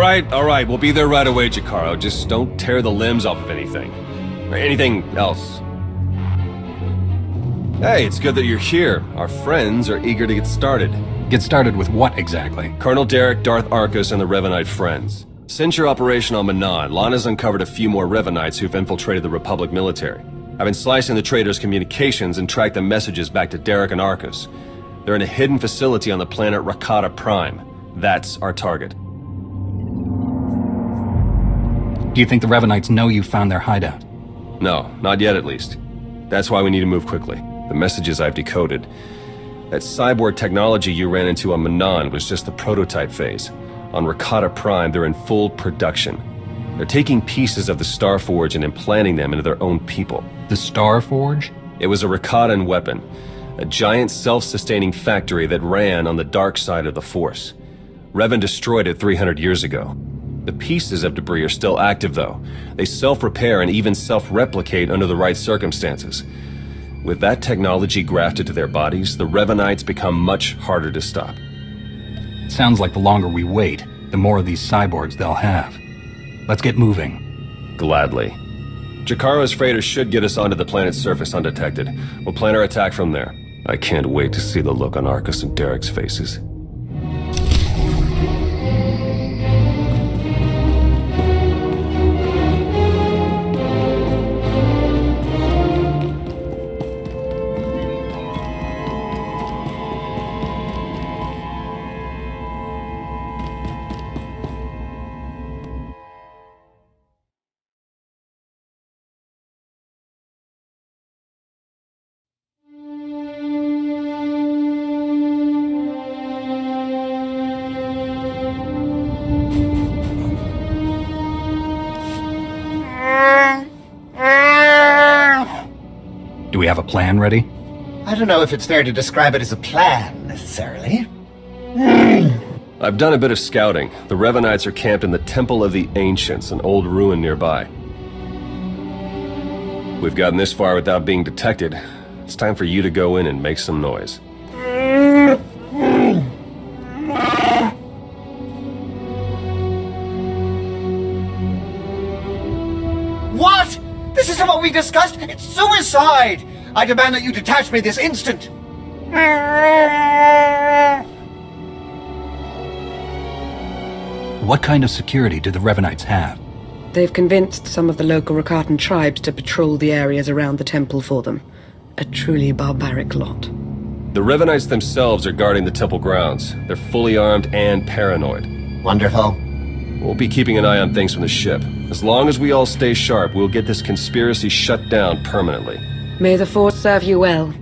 Alright, we'll be there right away, Jakaro. Just don't tear the limbs off of anything. Or anything else. Hey, it's good that you're here. Our friends are eager to get started. Get started with what exactly? Colonel Derek, Darth Arcus, and the Revanite friends. Since your operation on Manan, Lana's uncovered a few more Revanites who've infiltrated the Republic military. I've been slicing the traitors' communications and tracked the messages back to Derek and Arcus. They're in a hidden facility on the planet Rakata Prime. That's our target. Do you think the Revanites know you found their hideout? No, not yet at least. That's why we need to move quickly. The messages I've decoded. That cyborg technology you ran into on Manan was just the prototype phase. On Rakata Prime, they're in full production. They're taking pieces of the Star Forge and implanting them into their own people. The Star Forge? It was a Rakatan weapon. A giant self-sustaining factory that ran on the dark side of the Force. Revan destroyed it 300 years ago. The pieces of debris are still active, though. They self-repair and even self-replicate under the right circumstances. With that technology grafted to their bodies, the Revanites become much harder to stop. Sounds like the longer we wait, the more of these cyborgs they'll have. Let's get moving. Gladly. Jakaro's freighters should get us onto the planet's surface undetected. We'll plan our attack from there. I can't wait to see the look on Arcus and Derek's faces. Do we have a plan ready? I don't know if it's fair to describe it as a plan, necessarily. I've done a bit of scouting. The Revanites are camped in the Temple of the Ancients, an old ruin nearby. We've gotten this far without being detected. It's time for you to go in and make some noise. What? This isn't what we discussed! It's suicide! I demand that you detach me this instant! What kind of security do the Revanites have? They've convinced some of the local Rakatan tribes to patrol the areas around the temple for them. A truly barbaric lot. The Revanites themselves are guarding the temple grounds. They're fully armed and paranoid. Wonderful. We'll be keeping an eye on things from the ship. As long as we all stay sharp, we'll get this conspiracy shut down permanently. May the Force serve you well.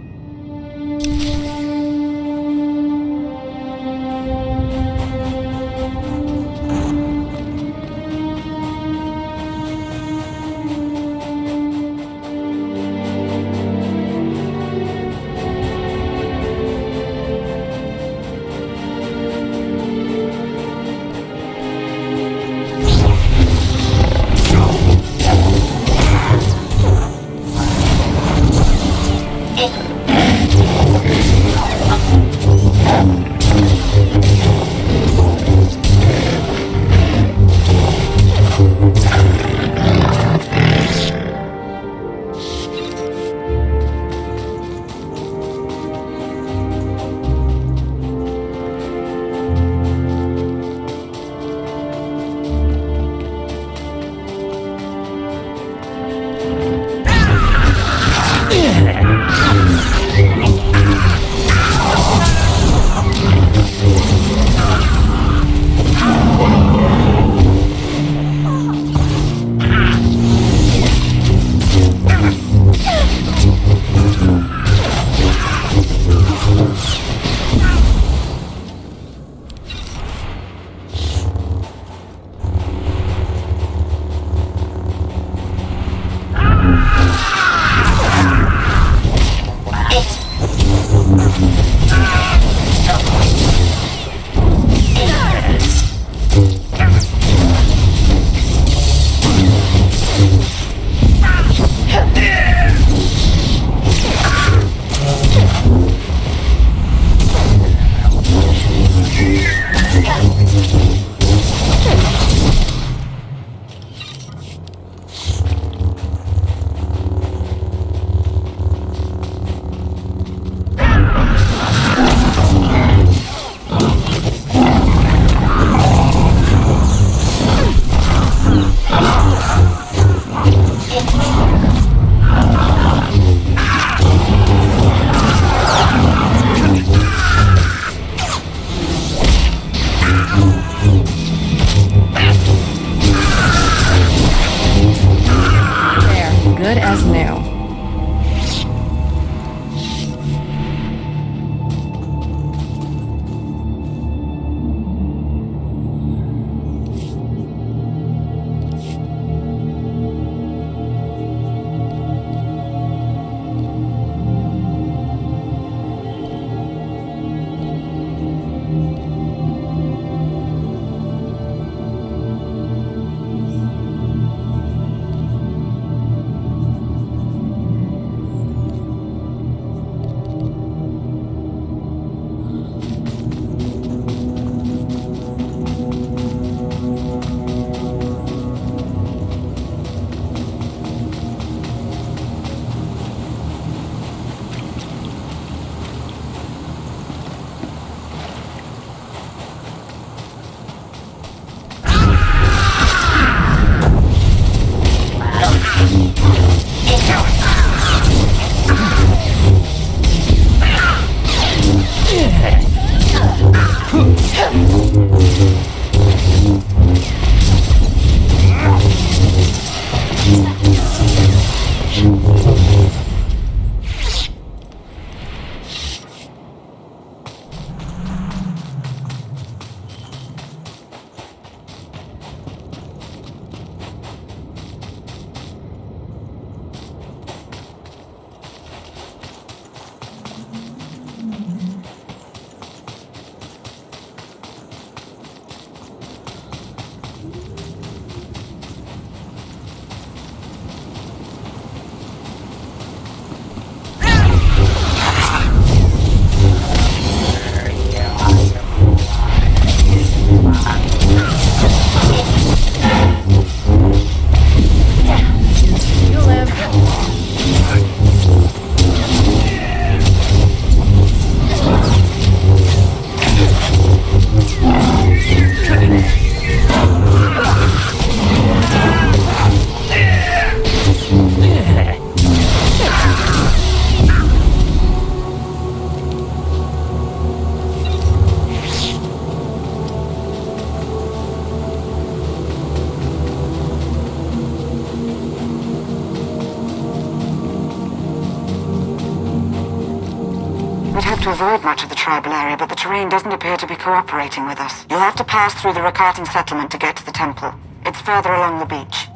to avoid much of the tribal area, but the terrain doesn't appear to be cooperating with us. You'll have to pass through the Rakatan settlement to get to the temple. It's further along the beach.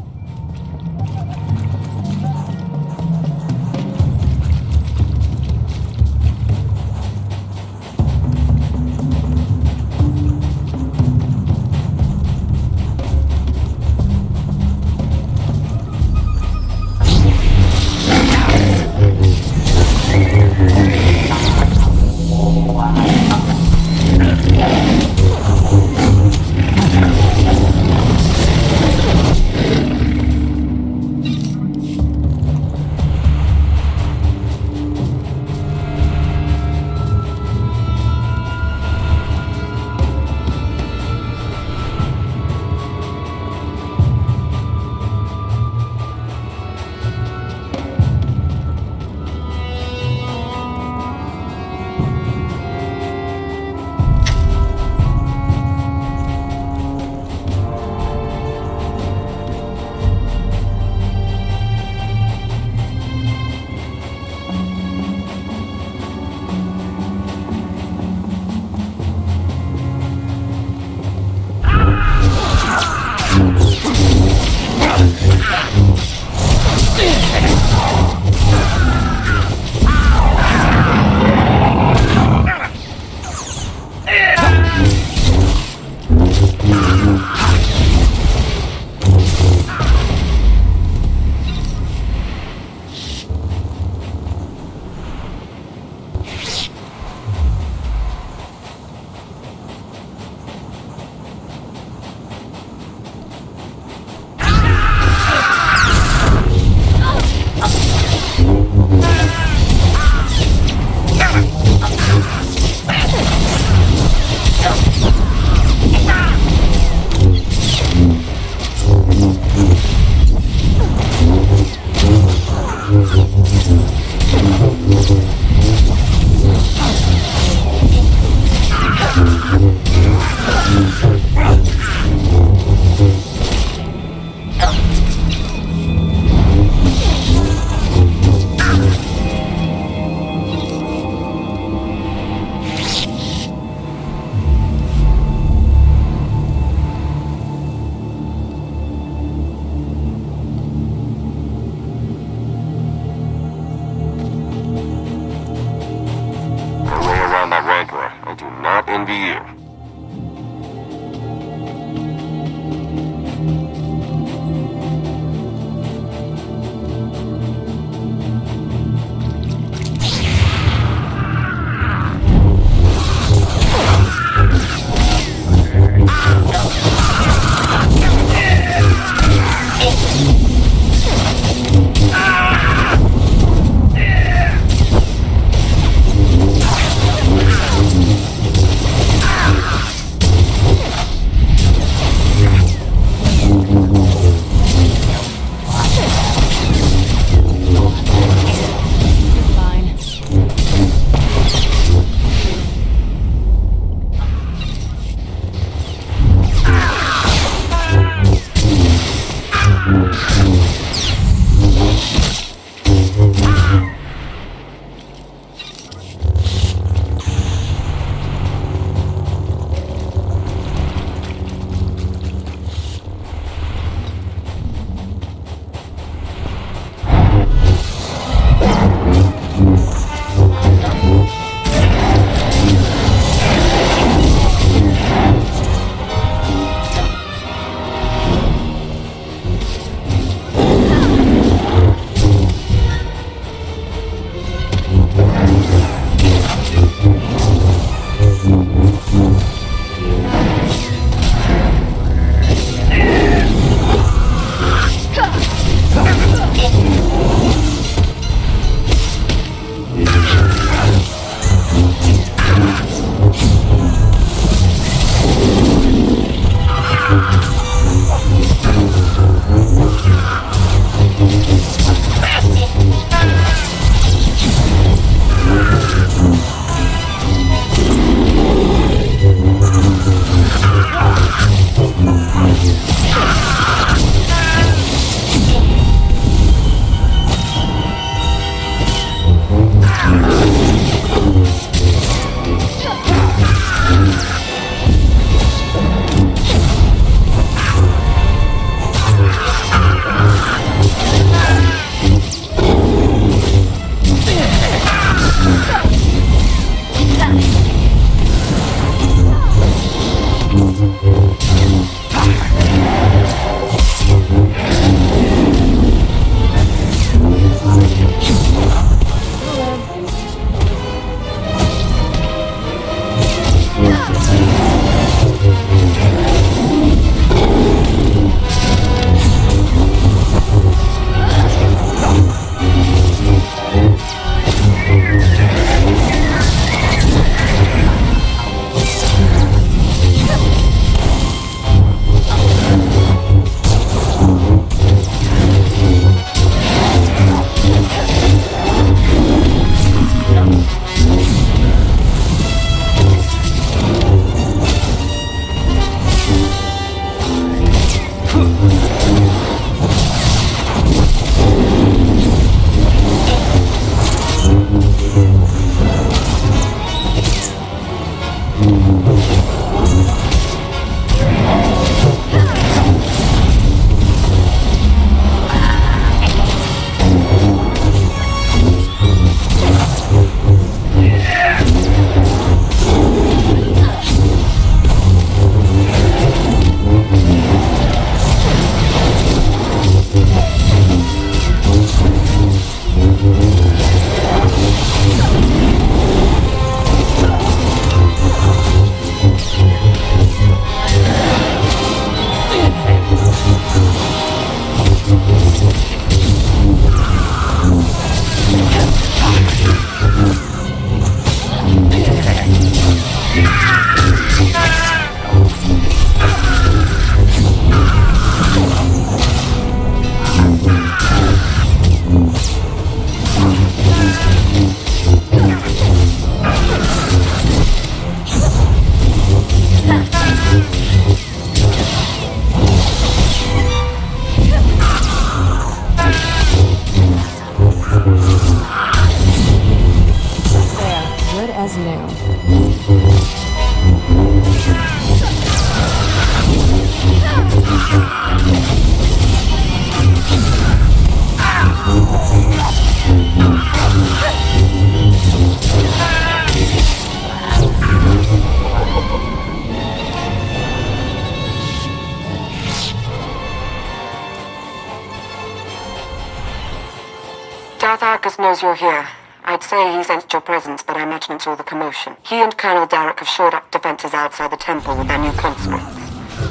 Darth Arcus knows you're here. I'd say he sensed your presence, but I imagine it's all the commotion. He and Colonel Derek have shored up defenses outside the temple with their new conscripts.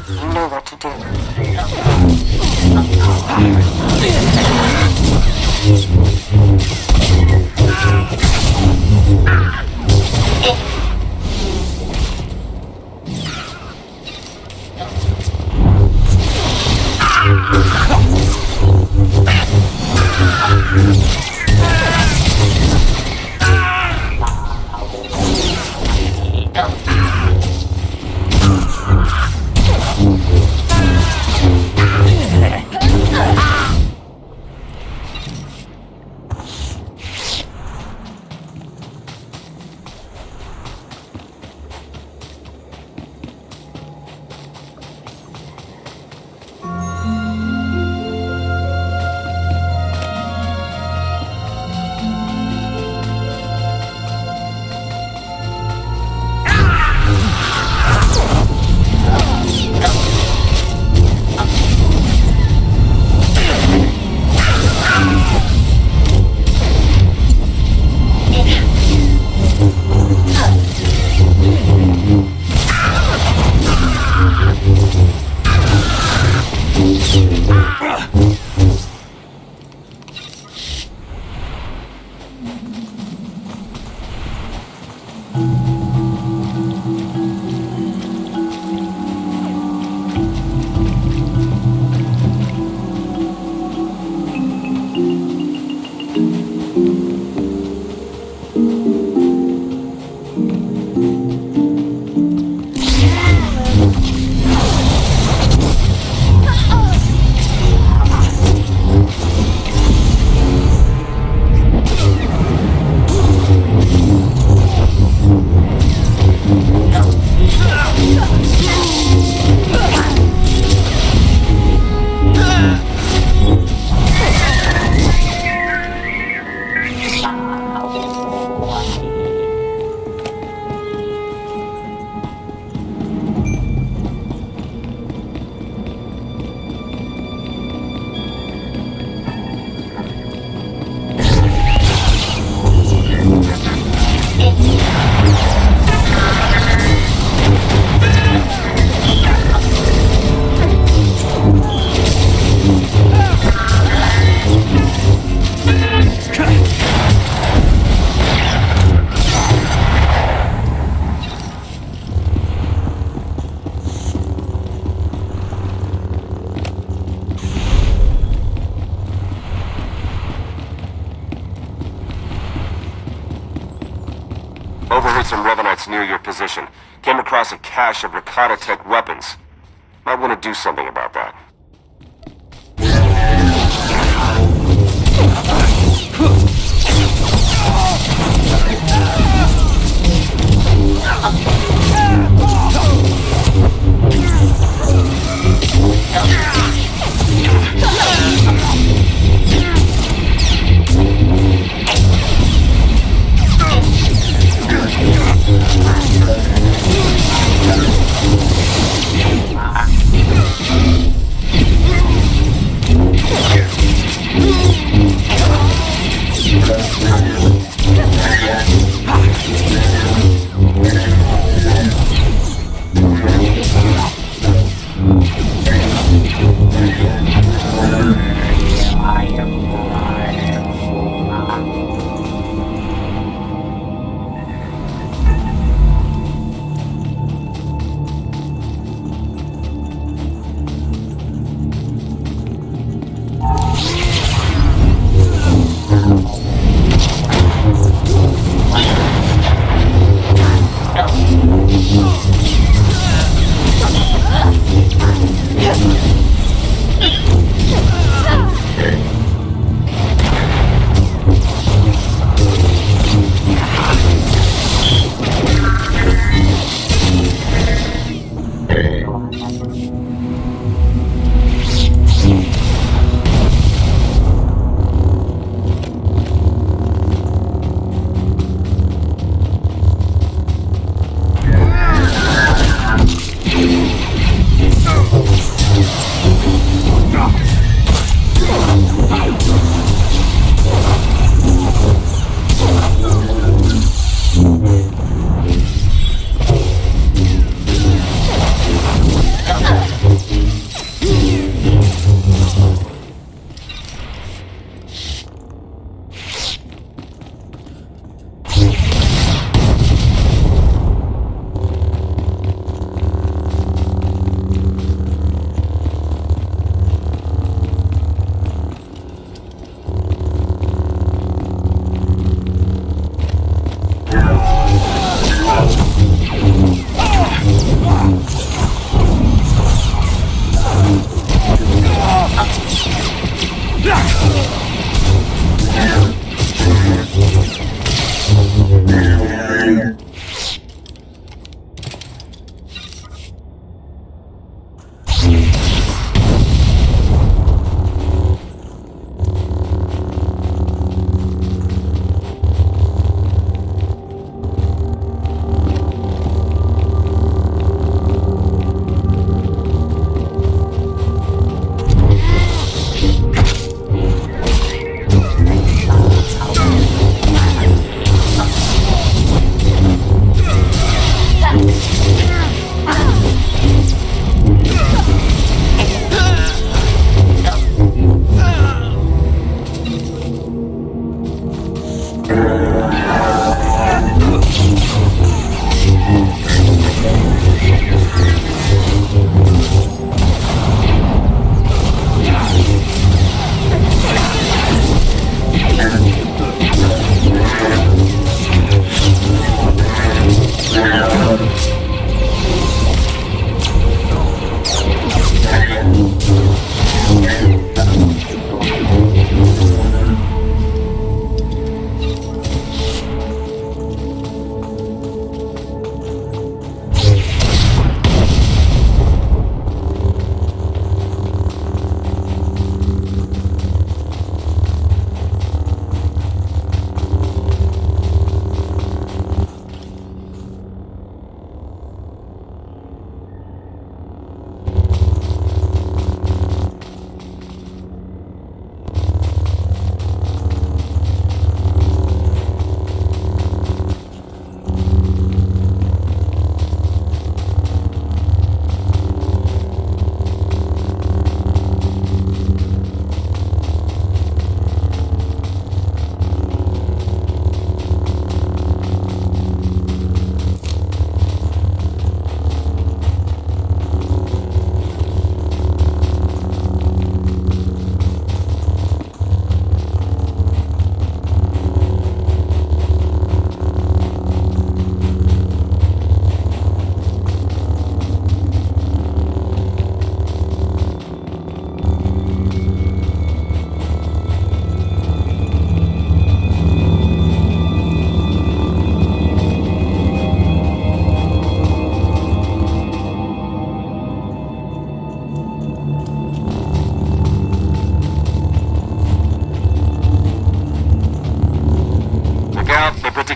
You know what to do. Overheard some Revanites near your position. Came across a cache of Rakata tech weapons. Might want to do something about that.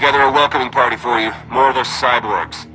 together a welcoming party for you. More of those cyborgs.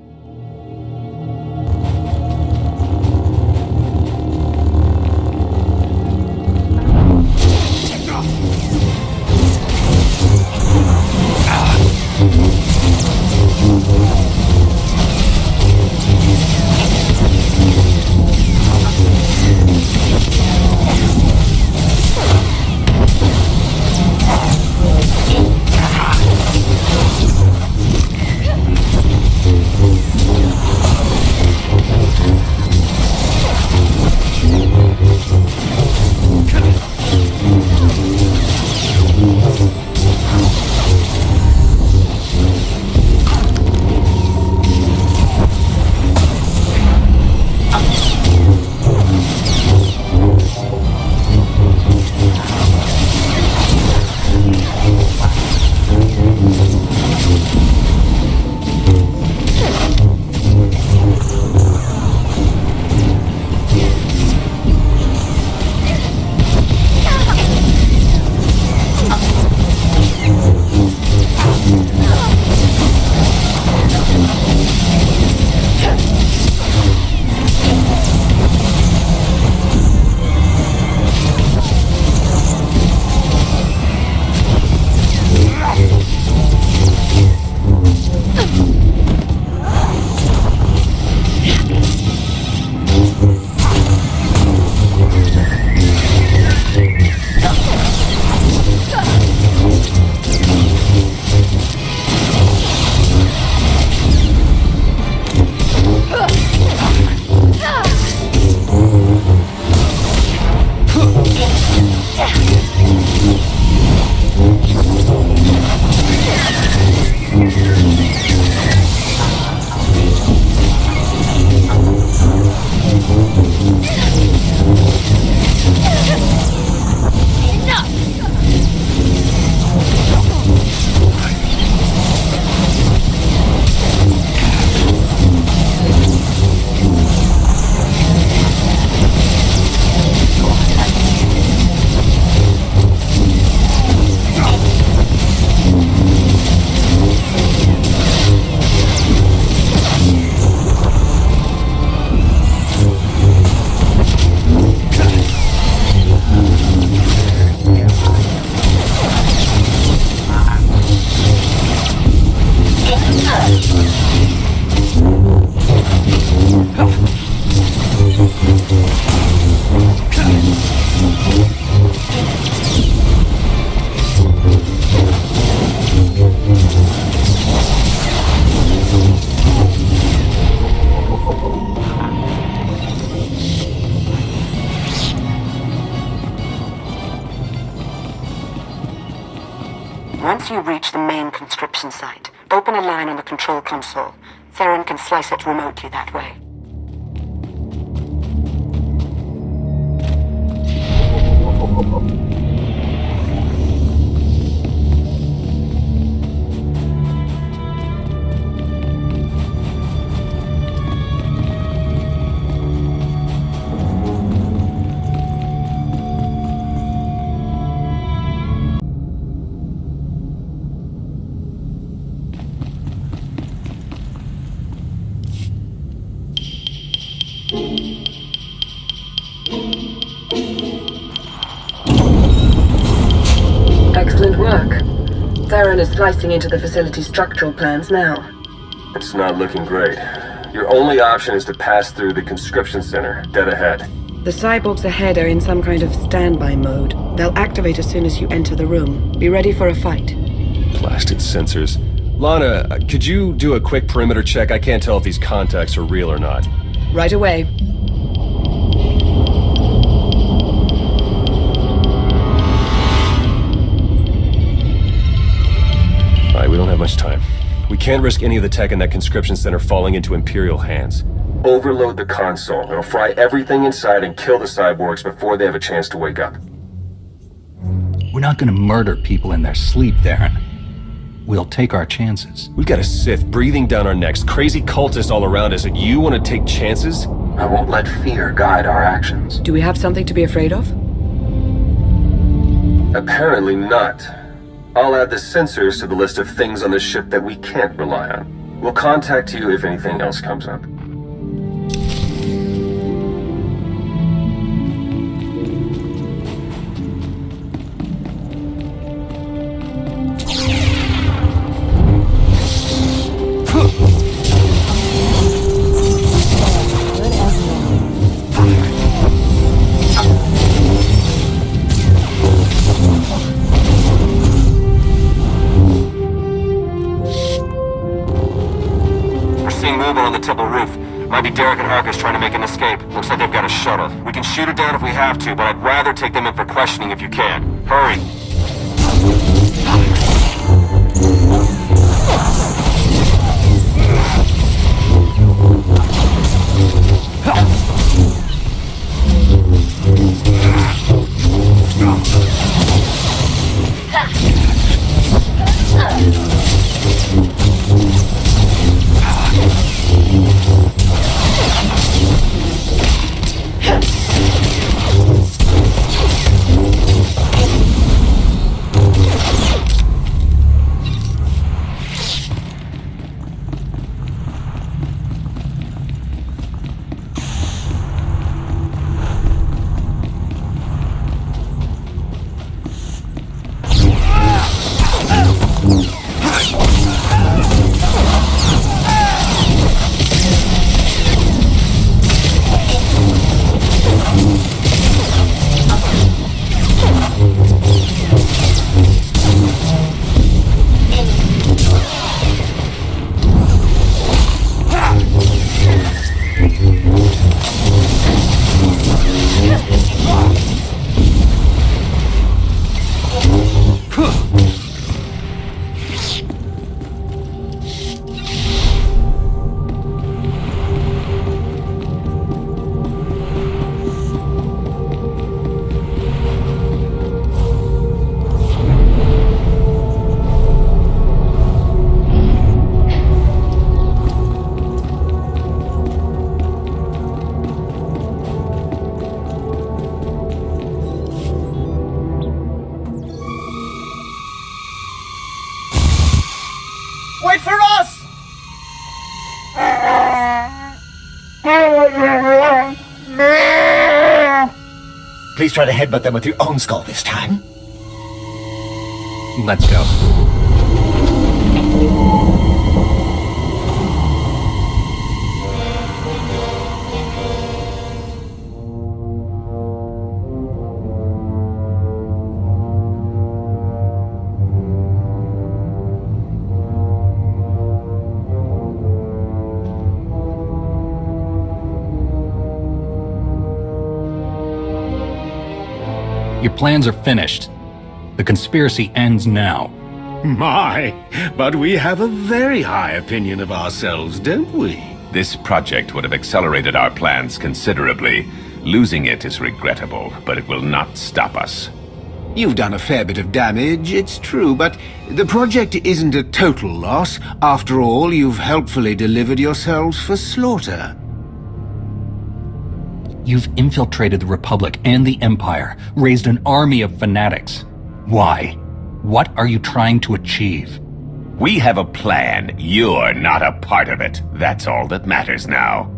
Once you reach the main conscription site, open a line on the control console. Theron can slice it remotely that way. Excellent work. Theron is slicing into the facility's structural plans now. It's not looking great. Your only option is to pass through the conscription center, dead ahead. The cyborgs ahead are in some kind of standby mode. They'll activate as soon as you enter the room. Be ready for a fight. Blasted sensors. Lana, could you do a quick perimeter check? I can't tell if these contacts are real or not. Right away. Alright, we don't have much time. We can't risk any of the tech in that conscription center falling into Imperial hands. Overload the console. It'll fry everything inside and kill the cyborgs before they have a chance to wake up. We're not gonna murder people in their sleep, Theron. We'll take our chances. We've got a Sith breathing down our necks, crazy cultists all around us, and you want to take chances? I won't let fear guide our actions. Do we have something to be afraid of? Apparently not. I'll add the sensors to the list of things on the ship that we can't rely on. We'll contact you if anything else comes up. We can shoot it down if we have to, but I'd rather take them in for questioning if you can. Hurry! Wait for us! Please try to headbutt them with your own skull this time. Let's go. Your plans are finished. The conspiracy ends now. My, but we have a very high opinion of ourselves, don't we? This project would have accelerated our plans considerably. Losing it is regrettable, but it will not stop us. You've done a fair bit of damage, it's true, but the project isn't a total loss. After all, you've helpfully delivered yourselves for slaughter. You've infiltrated the Republic and the Empire, raised an army of fanatics. Why? What are you trying to achieve? We have a plan. You're not a part of it. That's all that matters now.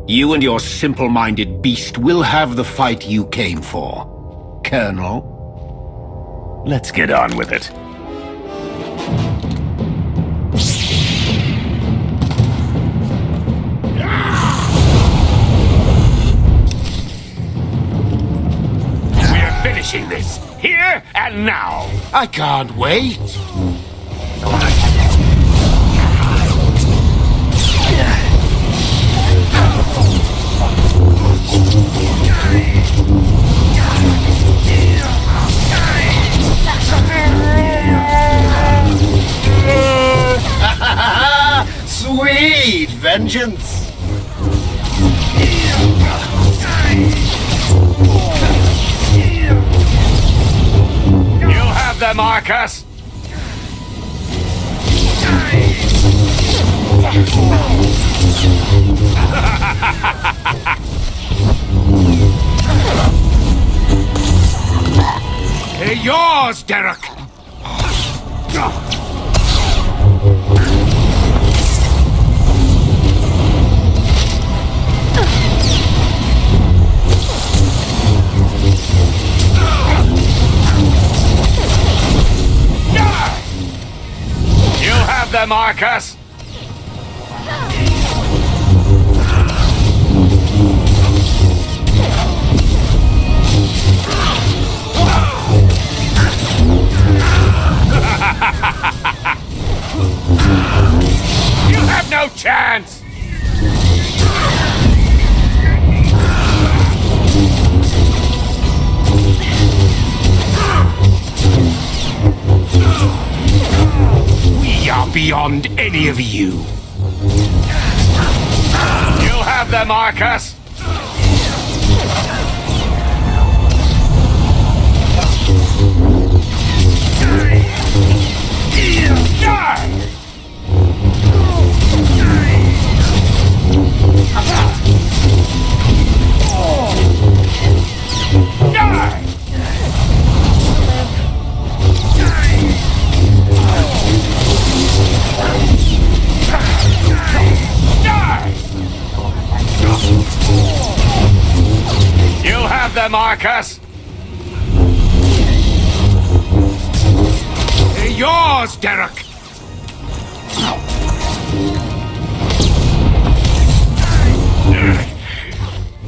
You and your simple-minded beast will have the fight you came for, Colonel. Let's get on with it. We're finishing this, here and now. I can't wait. Sweet vengeance! You have them, Marcus! They're yours, Derek! You have them, Marcus! You have no chance! We are beyond any of you. You have them, Marcus! You have them, Marcus! They're yours, Derek!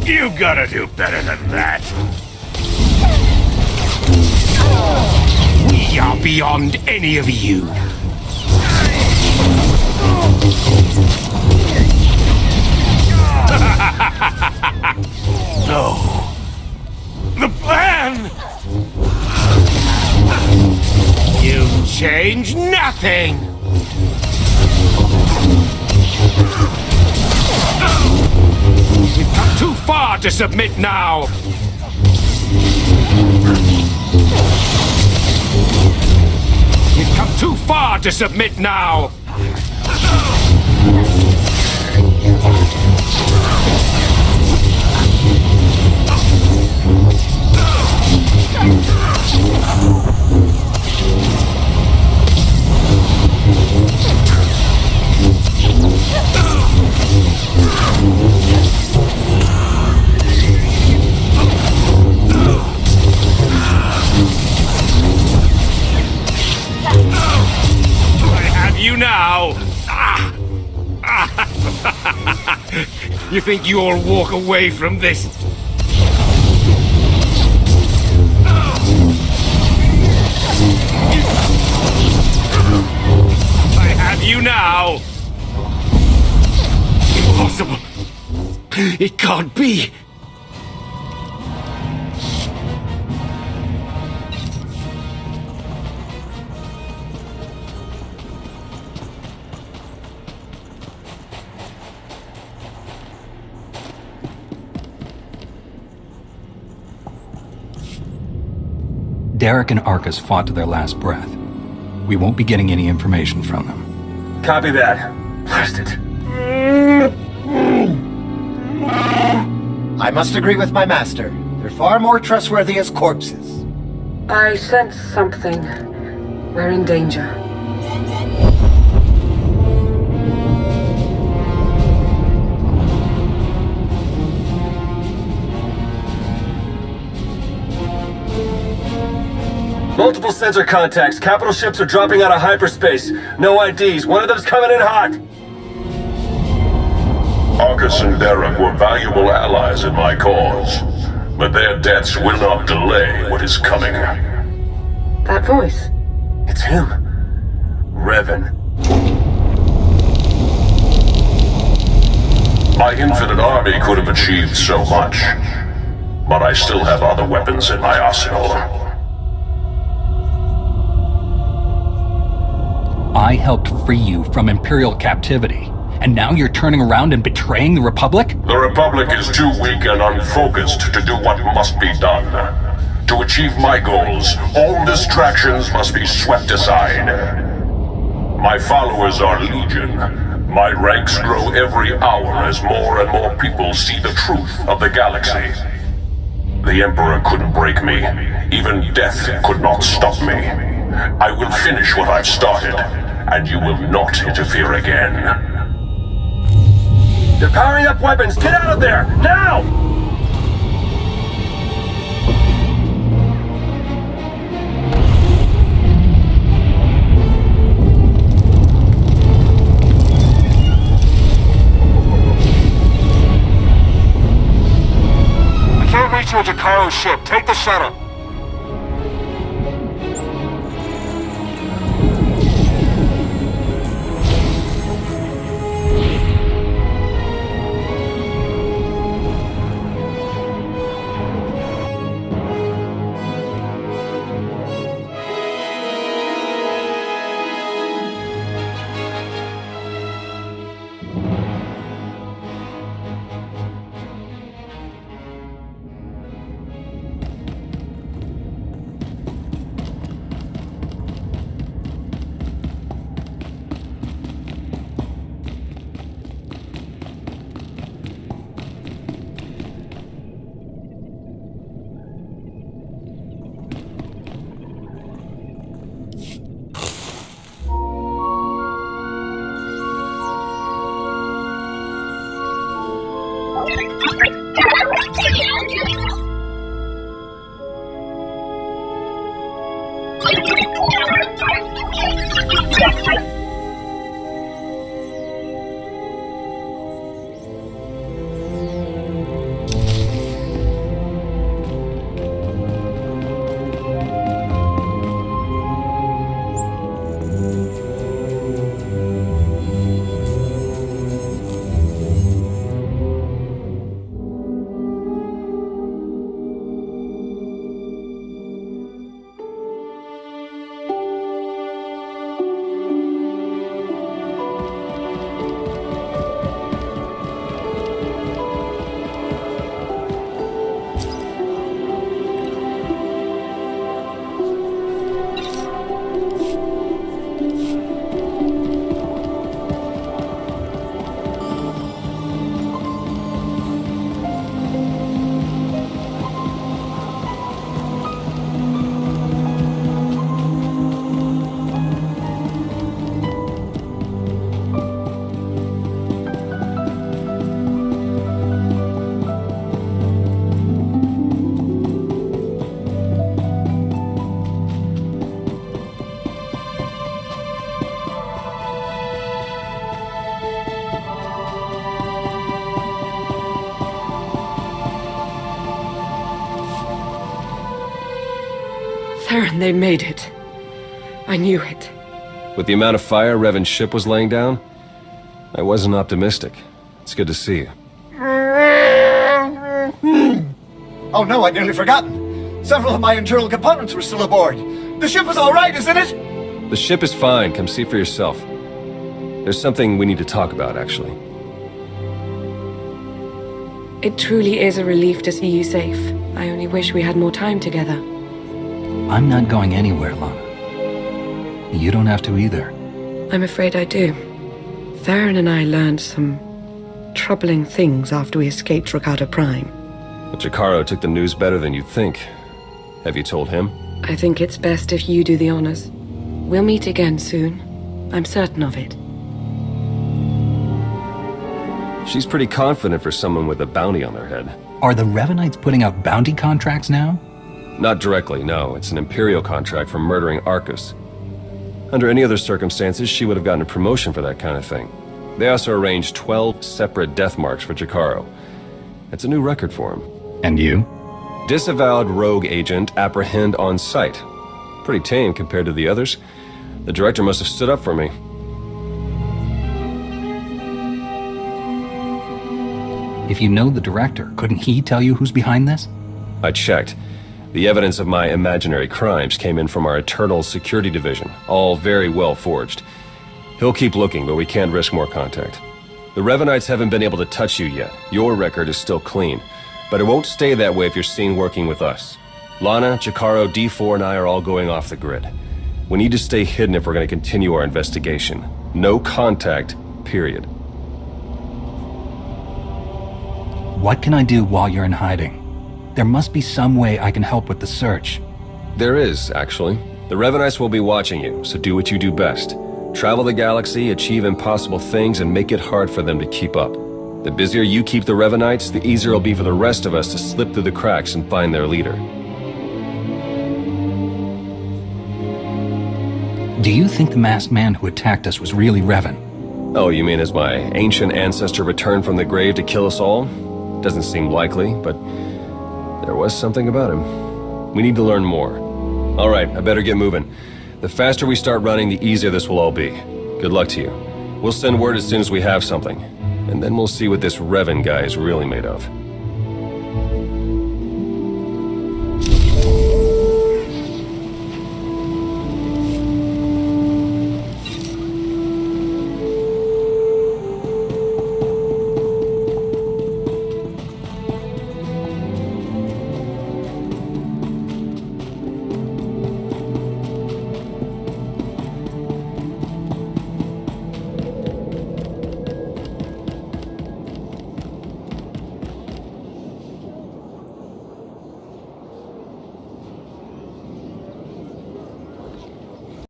You gotta do better than that. We are beyond any of you. No. The plan! You've changed nothing! We've come too far to submit now! We've come too far to submit now! You now! You think you'll walk away from this? I have you now! Impossible! It can't be! Derek and Arcus fought to their last breath. We won't be getting any information from them. Copy that. Blast it. I must agree with my master. They're far more trustworthy as corpses. I sense something. We're in danger. Multiple sensor contacts. Capital ships are dropping out of hyperspace. No IDs. One of them's coming in hot. Arcus and Derek were valuable allies in my cause, but their deaths will not delay what is coming. That voice. It's him. Revan. My infinite army could have achieved so much, but I still have other weapons in my arsenal. I helped free you from Imperial captivity, and now you're turning around and betraying the Republic? The Republic is too weak and unfocused to do what must be done. To achieve my goals, all distractions must be swept aside. My followers are legion. My ranks grow every hour as more and more people see the truth of the galaxy. The Emperor couldn't break me. Even death could not stop me. I will finish what I've started, and you will not interfere again. They're powering up weapons. Get out of there! Now! We can't reach you at Jakaro's ship. Take the shuttle. Theron, they made it. I knew it. With the amount of fire Revan's ship was laying down, I wasn't optimistic. It's good to see you. Oh no, I'd nearly forgotten. Several of my internal components were still aboard. The ship is all right, isn't it? The ship is fine. Come see for yourself. There's something we need to talk about, actually. It truly is a relief to see you safe. I only wish we had more time together. I'm not going anywhere, Lana. You don't have to either. I'm afraid I do. Farron and I learned some troubling things after we escaped Rakata Prime. But Jacaro took the news better than you'd think. Have you told him? I think it's best if you do the honors. We'll meet again soon. I'm certain of it. She's pretty confident for someone with a bounty on their head. Are the Revanites putting out bounty contracts now? Not directly, no. It's an Imperial contract for murdering Arcus. Under any other circumstances, she would have gotten a promotion for that kind of thing. They also arranged 12 separate death marks for Jacaro. It's a new record for him. And you? Disavowed rogue agent apprehend on sight. Pretty tame compared to the others. The director must have stood up for me. If you know the director, couldn't he tell you who's behind this? I checked. The evidence of my imaginary crimes came in from our Eternal Security Division, all very well forged. He'll keep looking, but we can't risk more contact. The Revanites haven't been able to touch you yet. Your record is still clean, but it won't stay that way if you're seen working with us. Lana, Jacaro, D4, and I are all going off the grid. We need to stay hidden if we're going to continue our investigation. No contact, period. What can I do while you're in hiding? There must be some way I can help with the search. There is, actually. The Revanites will be watching you, so do what you do best. Travel the galaxy, achieve impossible things, and make it hard for them to keep up. The busier you keep the Revanites, the easier it'll be for the rest of us to slip through the cracks and find their leader. Do you think the masked man who attacked us was really Revan? Oh, you mean as my ancient ancestor returned from the grave to kill us all? Doesn't seem likely, but there was something about him. We need to learn more. All right, I better get moving. The faster we start running, the easier this will all be. Good luck to you. We'll send word as soon as we have something. And then we'll see what this Revan guy is really made of.